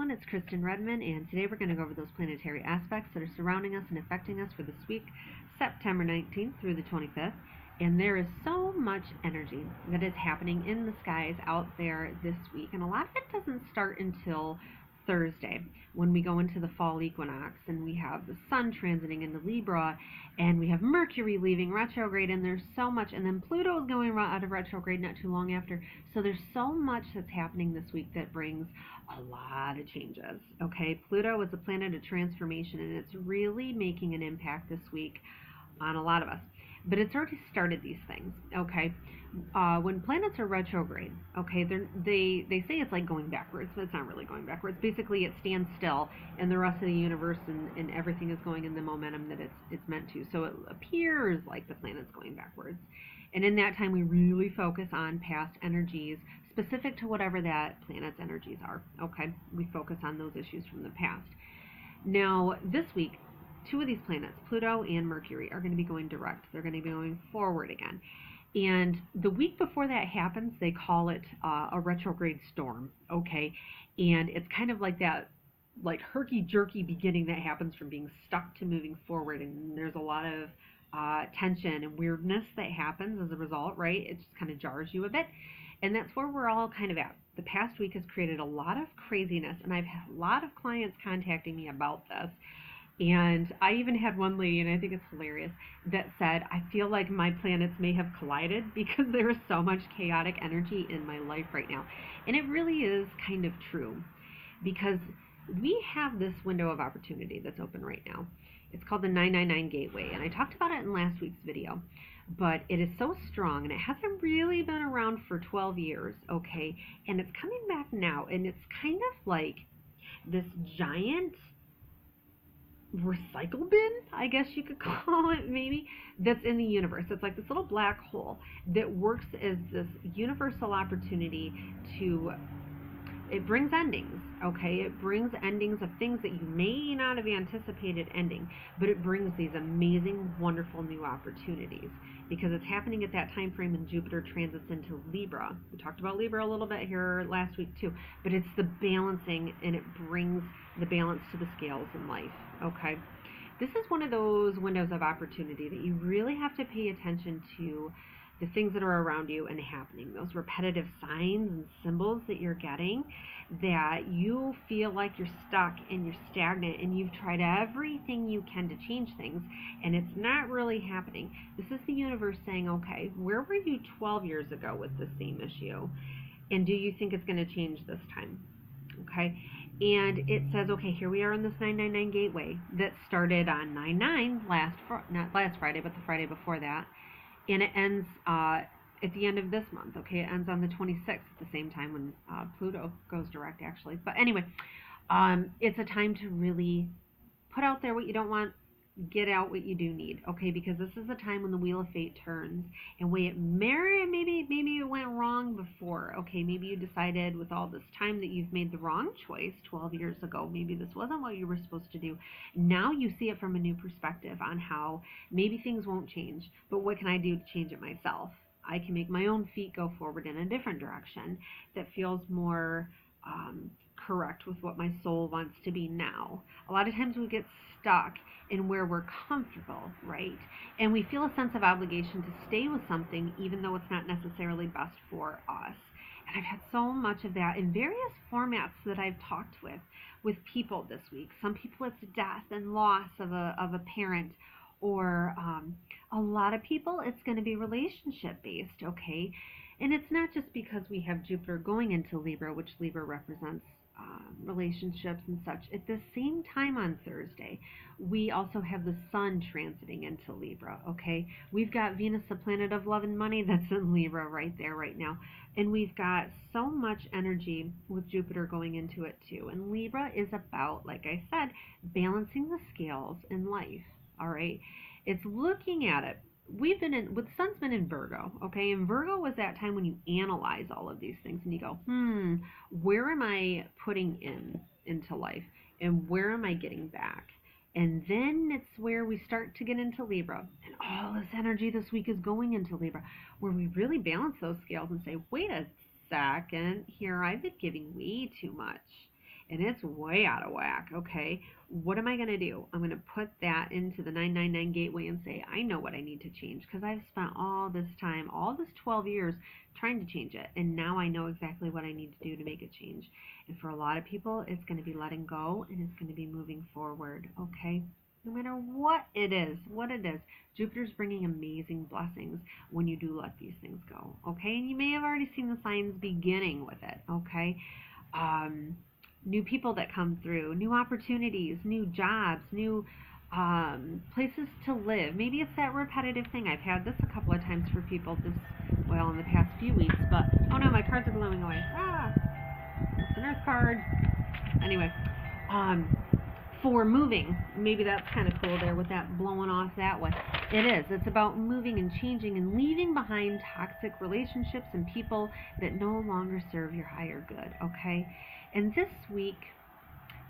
everyone, it's Kristen Redmond, and today we're going to go over those planetary aspects that are surrounding us and affecting us for this week, September 19th through the 25th. And there is so much energy that is happening in the skies out there this week, and a lot of it doesn't start until Thursday when we go into the fall equinox and we have the sun transiting into Libra and we have Mercury leaving retrograde, and there's so much, and then Pluto is going out of retrograde not too long after. So there's so much that's happening this week that brings a lot of changes. Okay, Pluto is a planet of transformation, and it's really making an impact this week on a lot of us. But it's already started these things. Okay, when planets are retrograde, okay, they say it's like going backwards, but it's not really going backwards. Basically, it stands still, and the rest of the universe and everything is going in the momentum that it's meant to. So it appears like the planet's going backwards. And in that time, we really focus on past energies specific to whatever that planet's energies are. Okay, we focus on those issues from the past. Now, this week, two of these planets, Pluto and Mercury, are going to be going direct. They're going to be going forward again. And the week before that happens, they call it a retrograde storm, okay? And it's kind of like that, like herky-jerky beginning that happens from being stuck to moving forward. And there's a lot of tension and weirdness that happens as a result, right? It just kind of jars you a bit. And that's where we're all kind of at. The past week has created a lot of craziness, and I've had a lot of clients contacting me about this. And I even had one lady, and I think it's hilarious, that said, I feel like my planets may have collided because there is so much chaotic energy in my life right now. And it really is kind of true, because we have this window of opportunity that's open right now. It's called the 999 Gateway, and I talked about it in last week's video. But it is so strong, and it hasn't really been around for 12 years, okay? And it's coming back now, and it's kind of like this giant recycle bin, I guess you could call it, maybe, that's in the universe. It's like this little black hole that works as this universal opportunity to, it brings endings, okay? It brings endings of things that you may not have anticipated ending, but it brings these amazing, wonderful new opportunities because it's happening at that time frame when Jupiter transits into Libra. We talked about Libra a little bit here last week too, but it's the balancing, and it brings the balance to the scales in life, okay? This is one of those windows of opportunity that you really have to pay attention to the things that are around you and happening, those repetitive signs and symbols that you're getting, that you feel like you're stuck and you're stagnant and you've tried everything you can to change things and it's not really happening. This is the universe saying, okay, where were you 12 years ago with the same issue? And do you think it's going to change this time? Okay. And it says, okay, here we are in this 999 Gateway that started on 9/9 not last Friday, but the Friday before that. And it ends at the end of this month, okay? It ends on the 26th at the same time when Pluto goes direct, actually. But anyway, it's a time to really put out there what you don't want, get out what you do need, okay? Because this is the time when the Wheel of Fate turns, and maybe it went wrong before, okay? Maybe you decided with all this time that you've made the wrong choice 12 years ago. Maybe this wasn't what you were supposed to do. Now you see it from a new perspective on how maybe things won't change, but what can I do to change it myself? I can make my own feet go forward in a different direction that feels more correct with what my soul wants to be now. A lot of times we get stuck in where we're comfortable, right? And we feel a sense of obligation to stay with something even though it's not necessarily best for us. And I've had so much of that in various formats that I've talked with people this week. Some people it's death and loss of a parent, or a lot of people it's going to be relationship based, okay? And it's not just because we have Jupiter going into Libra, which Libra represents relationships and such. At the same time on Thursday, we also have the sun transiting into Libra, okay? We've got Venus, the planet of love and money, that's in Libra right there right now. And we've got so much energy with Jupiter going into it too. And Libra is about, like I said, balancing the scales in life, all right? It's looking at it. The sun's been in Virgo, okay? And Virgo was that time when you analyze all of these things and you go, where am I putting into life? And where am I getting back? And then it's where we start to get into Libra. And all this energy this week is going into Libra, where we really balance those scales and say, wait a second, here I've been giving way too much. and it's way out of whack. Okay, what am I going to do? I'm going to put that into the 999 gateway and say, I know what I need to change because I've spent all this time, all this 12 years trying to change it. And now I know exactly what I need to do to make it change. And for a lot of people, it's going to be letting go and it's going to be moving forward. Okay. No matter what it is, Jupiter's bringing amazing blessings when you do let these things go. Okay. And you may have already seen the signs beginning with it. Okay. New people that come through, new opportunities, new jobs, new places to live. Maybe it's that repetitive thing. I've had this a couple of times for people in the past few weeks, but oh no, my cards are blowing away. It's an earth card. Anyway, for moving, maybe that's kind of cool there with that blowing off that way. It is. It's about moving and changing and leaving behind toxic relationships and people that no longer serve your higher good, okay? And this week,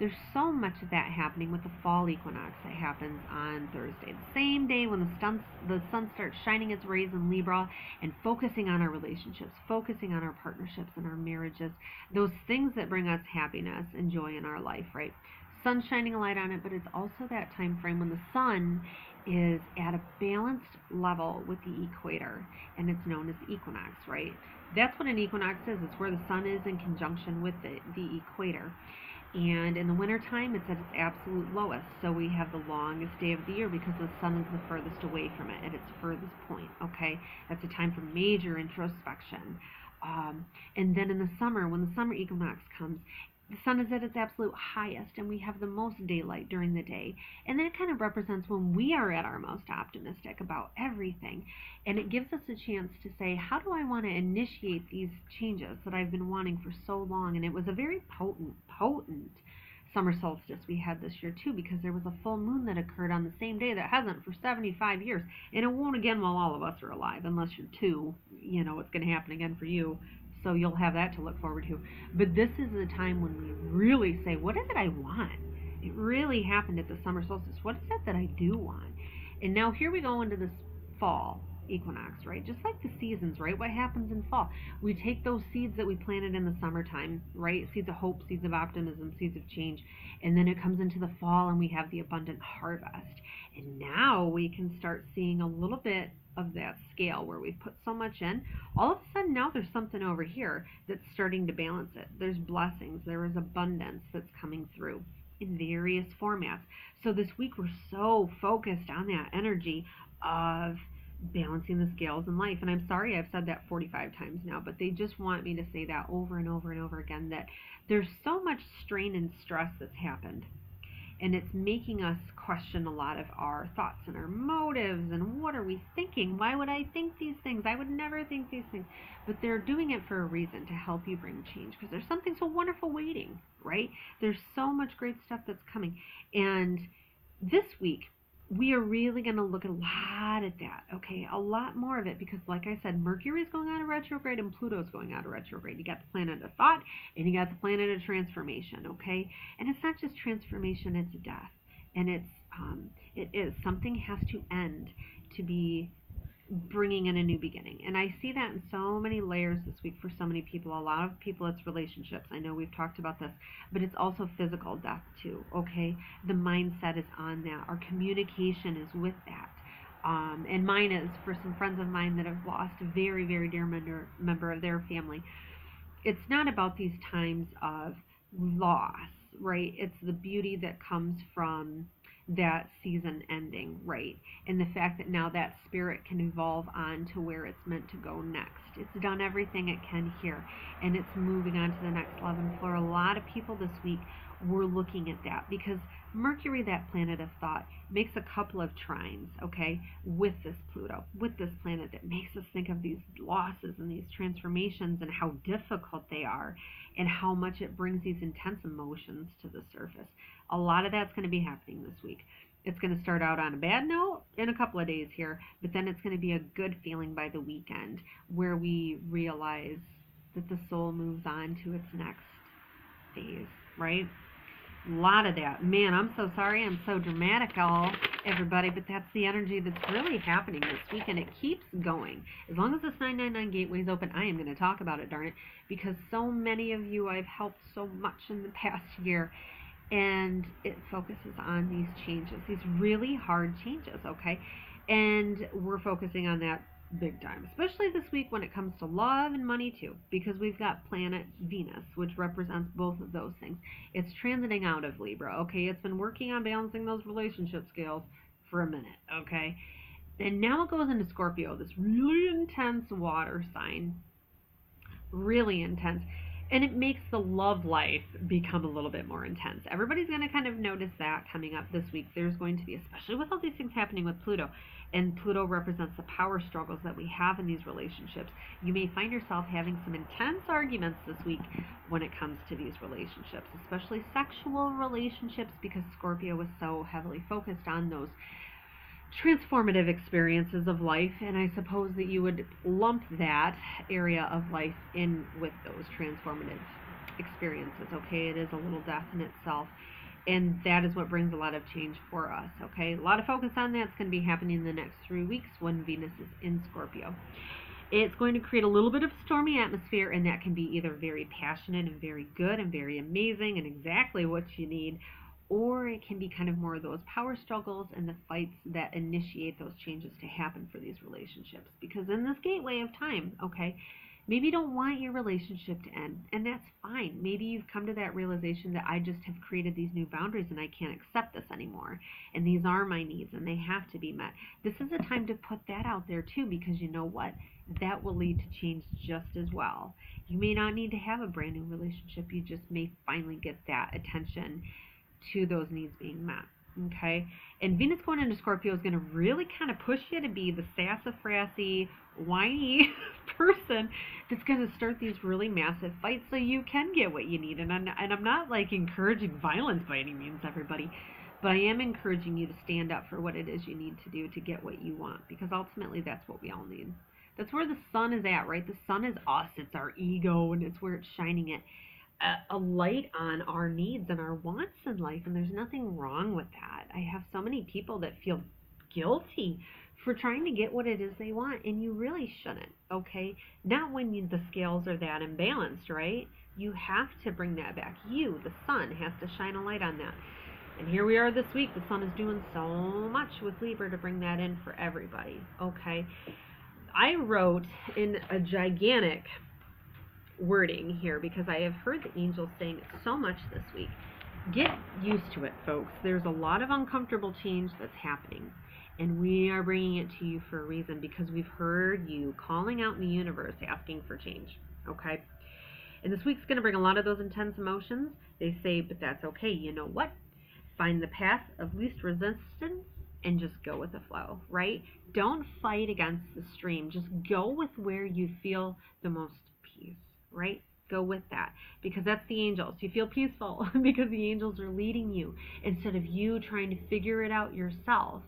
there's so much of that happening with the fall equinox that happens on Thursday. The same day when the sun starts shining its rays in Libra and focusing on our relationships, focusing on our partnerships and our marriages, those things that bring us happiness and joy in our life, right? Sun shining a light on it, but it's also that time frame when the sun is at a balanced level with the equator, and it's known as equinox, right? That's what an equinox is. It's where the sun is in conjunction with the equator. And in the wintertime, it's at its absolute lowest. So we have the longest day of the year because the sun is the furthest away from it at its furthest point, okay? That's a time for major introspection. And then in the summer, when the summer equinox comes, the sun is at its absolute highest, and we have the most daylight during the day. And that kind of represents when we are at our most optimistic about everything. And it gives us a chance to say, how do I want to initiate these changes that I've been wanting for so long? And it was a very potent summer solstice we had this year, too, because there was a full moon that occurred on the same day that hasn't for 75 years. And it won't again while all of us are alive, unless you're two. You know, it's going to happen again for you. So you'll have that to look forward to. But this is the time when we really say, what is it I want? It really happened at the summer solstice. What is it that I do want? And now here we go into this fall equinox, right? Just like the seasons, right? What happens in fall? We take those seeds that we planted in the summertime, right? Seeds of hope, seeds of optimism, seeds of change. And then it comes into the fall and we have the abundant harvest. And now we can start seeing a little bit of that scale where we've put so much in. All of a sudden now there's something over here that's starting to balance it. There's blessings, there is abundance that's coming through in various formats. So this week we're so focused on that energy of balancing the scales in life. And I'm sorry I've said that 45 times now, but they just want me to say that over and over and over again, that there's so much strain and stress that's happened. And it's making us question a lot of our thoughts and our motives and what are we thinking? Why would I think these things? I would never think these things. But they're doing it for a reason, to help you bring change, because there's something so wonderful waiting, right? There's so much great stuff that's coming. And this week, we are really going to look a lot at that, okay? A lot more of it, because like I said, Mercury is going out of retrograde and Pluto is going out of retrograde. You got the planet of thought and you got the planet of transformation, okay? And it's not just transformation, it's death. And it is. Something has to end to be bringing in a new beginning. And I see that in so many layers this week for so many people. A lot of people, it's relationships. I know we've talked about this, but it's also physical death too, okay? The mindset is on that. Our communication is with that. And mine is for some friends of mine that have lost a very, very dear member of their family. It's not about these times of loss, right? It's the beauty that comes from that season ending, right? And the fact that now that spirit can evolve on to where it's meant to go next. It's done everything it can here, and it's moving on to the next level. And for a lot of people this week, we're looking at that because Mercury, that planet of thought, makes a couple of trines, okay, with this Pluto, with this planet that makes us think of these losses and these transformations and how difficult they are and how much it brings these intense emotions to the surface. A lot of that's going to be happening this week. It's going to start out on a bad note in a couple of days here, but then it's going to be a good feeling by the weekend where we realize that the soul moves on to its next phase, right? A lot of that. Man, I'm so sorry. I'm so dramatic, everybody, but that's the energy that's really happening this week, and it keeps going. As long as this 999 gateway is open, I am going to talk about it, darn it, because so many of you I've helped so much in the past year, and it focuses on these changes, these really hard changes, okay? And we're focusing on that big time, especially this week when it comes to love and money too, because we've got planet Venus, which represents both of those things. It's transiting out of Libra, okay? It's been working on balancing those relationship scales for a minute, okay? And now it goes into Scorpio, this really intense water sign, really intense. And it makes the love life become a little bit more intense. Everybody's going to kind of notice that coming up this week. There's going to be, especially with all these things happening with Pluto, and Pluto represents the power struggles that we have in these relationships. You may find yourself having some intense arguments this week when it comes to these relationships, especially sexual relationships, because Scorpio is so heavily focused on those transformative experiences of life, and I suppose that you would lump that area of life in with those transformative experiences, okay? It is a little death in itself, and that is what brings a lot of change for us, okay? A lot of focus on that's going to be happening in the next 3 weeks when Venus is in Scorpio. It's going to create a little bit of a stormy atmosphere, and that can be either very passionate and very good and very amazing and exactly what you need, or it can be kind of more of those power struggles and the fights that initiate those changes to happen for these relationships. Because in this gateway of time, okay, maybe you don't want your relationship to end, and that's fine. Maybe you've come to that realization that I just have created these new boundaries and I can't accept this anymore, and these are my needs and they have to be met. This is a time to put that out there too, because you know what? That will lead to change just as well. You may not need to have a brand new relationship. You just may finally get that attention to those needs being met, okay? And Venus going into Scorpio is going to really kind of push you to be the sassafrassy, whiny person that's going to start these really massive fights so you can get what you need. And I'm not like encouraging violence by any means, everybody, but I am encouraging you to stand up for what it is you need to do to get what you want, because ultimately that's what we all need. That's where the sun is at, right? The sun is us. It's our ego, and it's where it's shining it. A light on our needs and our wants in life, and there's nothing wrong with that. I have so many people that feel guilty for trying to get what it is they want, and you really shouldn't, okay? Not when the scales are that imbalanced, right? You have to bring that back. You, the sun, has to shine a light on that. And here we are this week. The sun is doing so much with Libra to bring that in for everybody, okay? I wrote in a gigantic wording here because I have heard the angels saying it so much this week. Get used to it, folks. There's a lot of uncomfortable change that's happening, and we are bringing it to you for a reason, because we've heard you calling out in the universe asking for change, okay? And this week's going to bring a lot of those intense emotions. They say, but that's okay. You know what? Find the path of least resistance and just go with the flow, right? Don't fight against the stream. Just go with where you feel the most peace, right? Go with that, because that's the angels. You feel peaceful because the angels are leading you instead of you trying to figure it out yourself.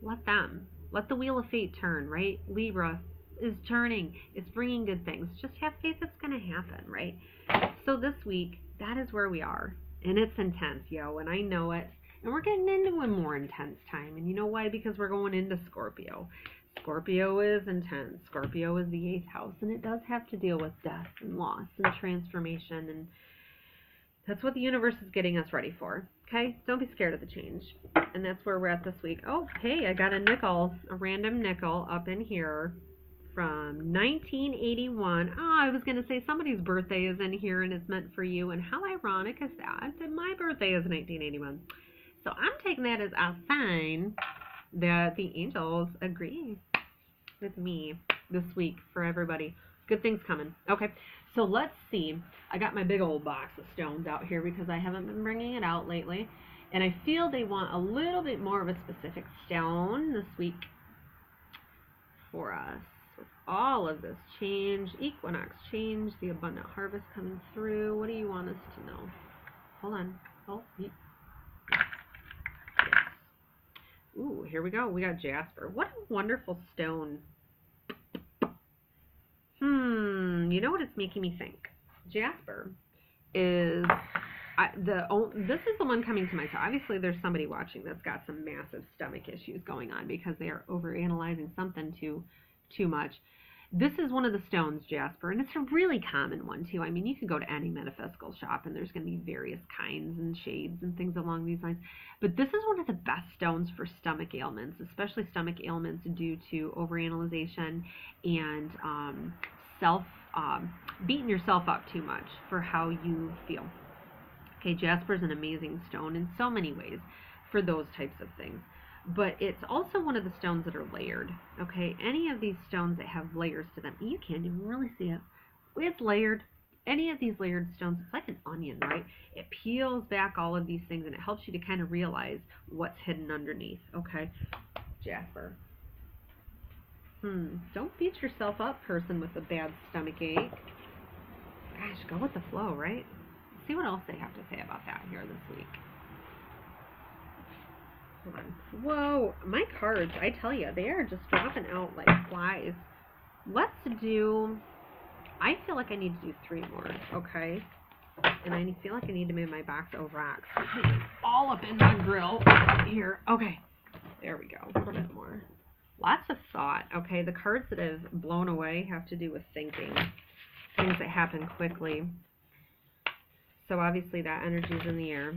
Let them. Let the wheel of fate turn, right? Libra is turning. It's bringing good things. Just have faith it's going to happen, right? So this week, that is where we are. And it's intense, yo, and I know it. And we're getting into a more intense time. And you know why? Because we're going into Scorpio. Scorpio is intense. Scorpio is the 8th house, and it does have to deal with death and loss and transformation, and that's what the universe is getting us ready for, okay? Don't be scared of the change, and that's where we're at this week. Oh, hey, I got a nickel, a random nickel up in here from 1981. Oh, I was going to say somebody's birthday is in here, and it's meant for you, and how ironic is that my birthday is 1981. So I'm taking that as a sign that the angels agree with me this week for everybody. Good things coming. Okay, so let's see. I got my big old box of stones out here because I haven't been bringing it out lately, and I feel they want a little bit more of a specific stone this week for us. With all of this change, equinox change, the abundant harvest coming through. What do you want us to know? Hold on. Oh, yes. Ooh, here we go. We got jasper. What a wonderful stone. You know what it's making me think? Jasper is This is the one coming to mind. So obviously there's somebody watching that's got some massive stomach issues going on because they are overanalyzing something too much. This is one of the stones, Jasper, and it's a really common one too. I mean, you can go to any metaphysical shop and there's going to be various kinds and shades and things along these lines. But this is one of the best stones for stomach ailments, especially stomach ailments due to overanalyzation and beating yourself up too much for how you feel. Okay, Jasper is an amazing stone in so many ways for those types of things. But it's also one of the stones that are layered. Okay, any of these stones that have layers to them, you can't even really see it. It's layered. Any of these layered stones, it's like an onion, right? It peels back all of these things and it helps you to kind of realize what's hidden underneath. Okay, Jasper. Don't beat yourself up, person with a bad stomach ache. Gosh, go with the flow, right? See what else they have to say about that here this week. Hold on. Whoa, my cards, I tell you, they are just dropping out like flies. Let's do, I feel like I need to do 3 more, okay? And I feel like I need to move my box of rocks. All up in my grill here. Okay, there we go. A bit more. Lots of thought, okay? The cards that have blown away have to do with thinking. Things that happen quickly. So obviously that energy is in the air.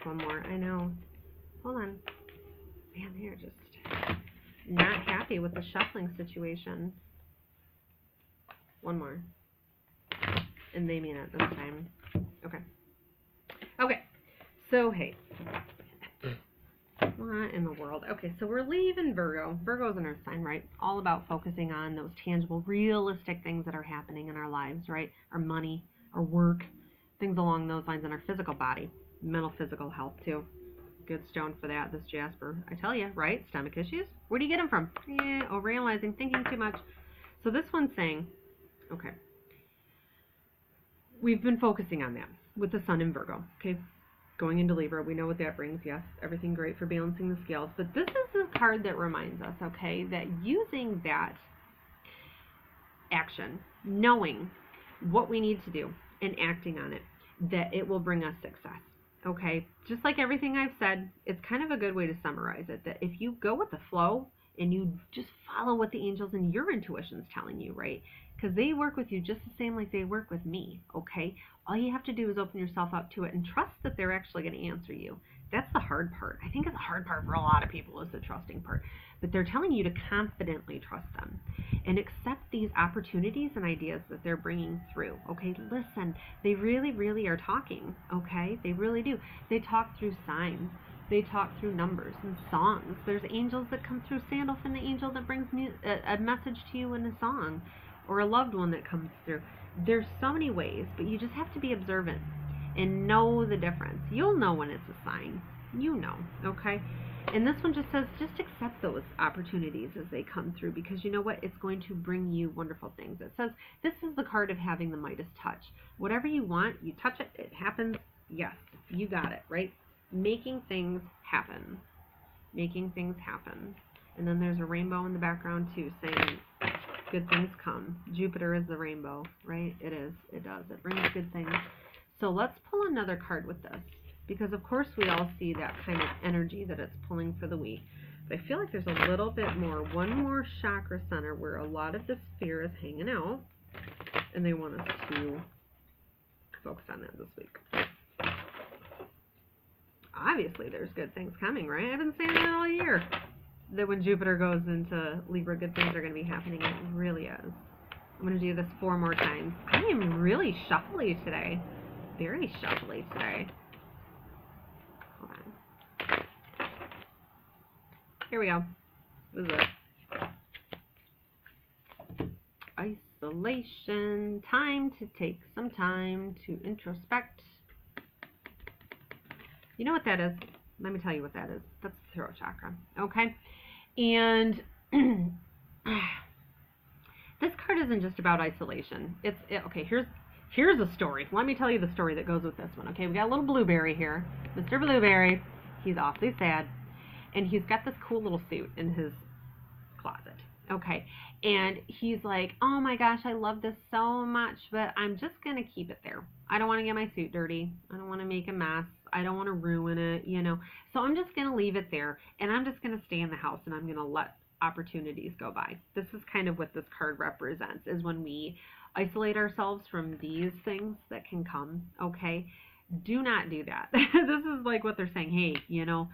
One more. I know. Hold on. Man, they're just not happy with the shuffling situation. One more. And they mean it this time. Okay. Okay. So, hey. What in the world? Okay, so we're leaving Virgo. Virgo's an earth sign, right? All about focusing on those tangible, realistic things that are happening in our lives, right? Our money, our work, things along those lines in our physical body. Mental, physical health, too. Good stone for that, this Jasper. I tell you, right? Stomach issues. Where do you get them from? Yeah, overanalyzing, thinking too much. So this one's saying, okay, we've been focusing on that with the sun in Virgo, okay? Going into Libra, we know what that brings. Yes, everything great for balancing the scales. But this is a card that reminds us, okay, that using that action, knowing what we need to do and acting on it, that it will bring us success. Okay, just like everything I've said, it's kind of a good way to summarize it, that if you go with the flow and you just follow what the angels and your intuition's telling you, right? Because they work with you just the same like they work with me, okay? All you have to do is open yourself up to it and trust that they're actually going to answer you. That's the hard part. I think it's the hard part for a lot of people is the trusting part. But they're telling you to confidently trust them and accept these opportunities and ideas that they're bringing through, okay? Listen, they really, really are talking, okay? They really do. They talk through signs. They talk through numbers and songs. There's angels that come through. Sandalphon, the angel that brings a message to you in a song, or a loved one that comes through. There's so many ways, but you just have to be observant and know the difference. You'll know when it's a sign. You know, okay? And this one just says, just accept those opportunities as they come through, because you know what? It's going to bring you wonderful things. It says, this is the card of having the Midas touch. Whatever you want, you touch it, it happens. Yes, you got it, right? Making things happen. Making things happen. And then there's a rainbow in the background too, saying good things come. Jupiter is the rainbow, right? It is. It does. It brings good things. So let's pull another card with this, because of course we all see that kind of energy that it's pulling for the week. But I feel like there's a little bit more, one more chakra center where a lot of this fear is hanging out, and they want us to focus on that this week. Obviously there's good things coming, right? I've been saying that all year, that when Jupiter goes into Libra, good things are going to be happening. It really is. I'm going to do this 4 more times. I am really shuffly today. Very shuffly today. Hold on. Here we go. This is it. Isolation. Time to take some time to introspect. You know what that is? Let me tell you what that is. That's the throat chakra. Okay? And this card isn't just about isolation. Okay, here's a story. Let me tell you the story that goes with this one. Okay, we got a little Blueberry here. Mr. Blueberry. He's awfully sad. And he's got this cool little suit in his closet. Okay. And he's like, oh my gosh, I love this so much, but I'm just going to keep it there. I don't want to get my suit dirty. I don't want to make a mess. I don't want to ruin it, you know. So I'm just going to leave it there, and I'm just going to stay in the house, and I'm going to let opportunities go by. This is kind of what this card represents, is when we isolate ourselves from these things that can come, okay? Do not do that. This is like what they're saying, hey, you know,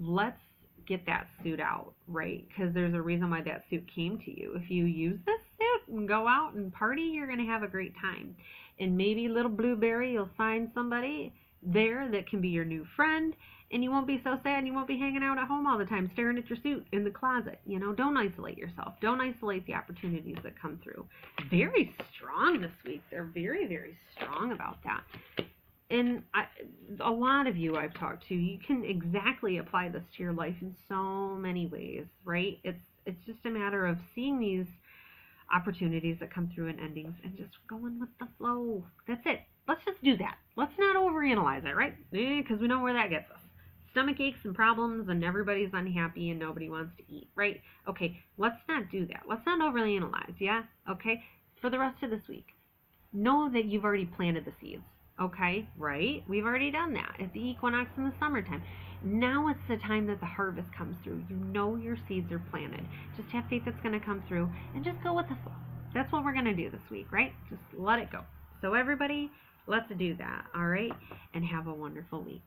let's get that suit out, right? Because there's a reason why that suit came to you. If you use this suit and go out and party, you're going to have a great time. And maybe, little blueberry, you'll find somebody there that can be your new friend, and you won't be so sad, and you won't be hanging out at home all the time staring at your suit in the closet. You know, don't isolate yourself. Don't isolate the opportunities that come through. Very strong this week. They're very, very strong about that. And a lot of you I've talked to, you can exactly apply this to your life in so many ways, right? It's just a matter of seeing these opportunities that come through in endings and just going with the flow. That's it. Let's just do that. Let's not overanalyze it, right? Because we know where that gets us. Stomach aches and problems, and everybody's unhappy and nobody wants to eat, right? Okay, let's not do that. Let's not overly analyze, yeah? Okay? For the rest of this week, know that you've already planted the seeds. Okay, right? We've already done that at the equinox in the summertime. Now it's the time that the harvest comes through. You know your seeds are planted. Just have faith it's going to come through, and just go with the flow. That's what we're going to do this week, right? Just let it go. So everybody, let's do that, all right? And have a wonderful week.